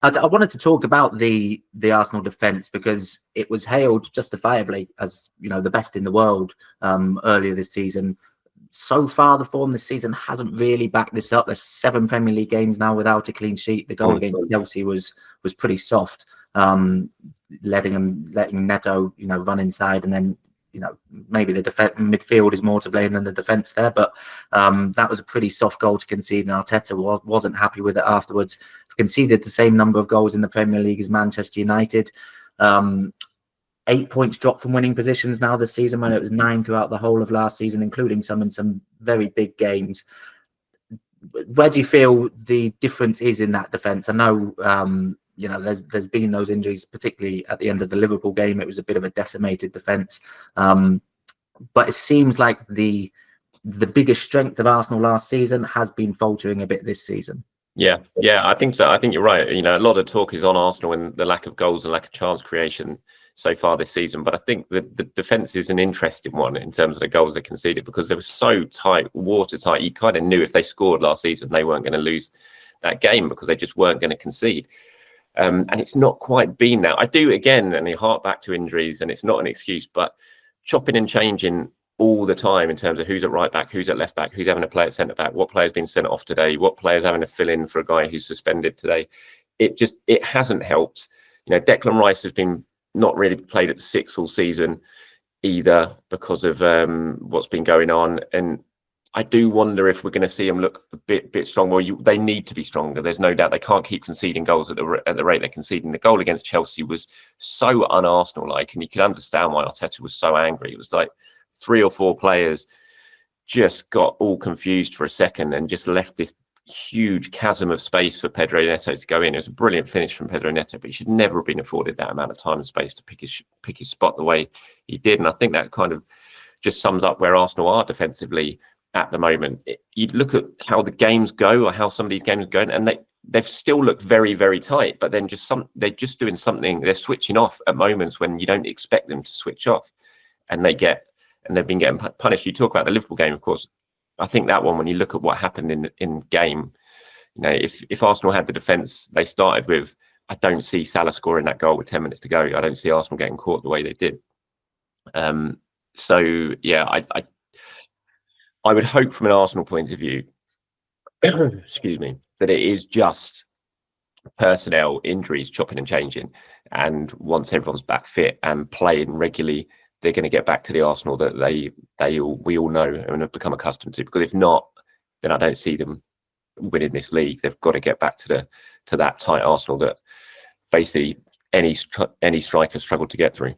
I wanted to talk about the Arsenal defence because it was hailed justifiably as, you know, the best in the world earlier this season. So far, the form this season hasn't really backed this up. There's 7 Premier League games now without a clean sheet. The goal against Chelsea was pretty soft, letting Neto, you know, run inside, and then, you know, maybe the midfield is more to blame than the defence there. But that was a pretty soft goal to concede, and Arteta wasn't happy with it afterwards. Conceded the same number of goals in the Premier League as Manchester United. 8 points dropped from winning positions now this season, when it was 9 throughout the whole of last season, including some in some very big games. Where do you feel the difference is in that defence? I know, you know, there's been those injuries, particularly at the end of the Liverpool game. It was a bit of a decimated defence, but it seems like the biggest strength of Arsenal last season has been faltering a bit this season. Yeah, I think so. I think you're right. You know, a lot of talk is on Arsenal and the lack of goals and lack of chance creation so far this season. But I think the defence is an interesting one in terms of the goals they conceded, because they were so tight, watertight. You kind of knew if they scored last season, they weren't going to lose that game because they just weren't going to concede. And it's not quite been that. I do, again, and you hark back to injuries, and it's not an excuse, but chopping and changing all the time in terms of who's at right back, who's at left back, who's having to play at centre back, what player's been sent off today, what player's having to fill in for a guy who's suspended today. It hasn't helped. You know, Declan Rice has been not really played at 6 all season either because of what's been going on. And I do wonder if we're going to see them look a bit stronger. They need to be stronger. There's no doubt. They can't keep conceding goals at the rate they're conceding. The goal against Chelsea was so un-Arsenal-like, and you could understand why Arteta was so angry. It was like 3 or 4 players just got all confused for a second and just left this huge chasm of space for Pedro Neto to go in. It was a brilliant finish from Pedro Neto, but he should never have been afforded that amount of time and space to pick his spot the way he did. And I think that kind of just sums up where Arsenal are defensively at the moment. You look at how the games go, or how some of these games are going, and they've still looked very, very tight, but then they're just doing something. They're switching off at moments when you don't expect them to switch off, and they've been getting punished. You talk about the Liverpool game, of course. I think that one, when you look at what happened in game, you know, if Arsenal had the defence they started with, I don't see Salah scoring that goal with 10 minutes to go. I don't see Arsenal getting caught the way they did. So yeah, I would hope from an Arsenal point of view, excuse me, that it is just personnel, injuries, chopping and changing, and once everyone's back fit and playing regularly, they're going to get back to the Arsenal that we all know and have become accustomed to. Because if not, then I don't see them winning this league. They've got to get back to that tight Arsenal that basically any striker struggled to get through.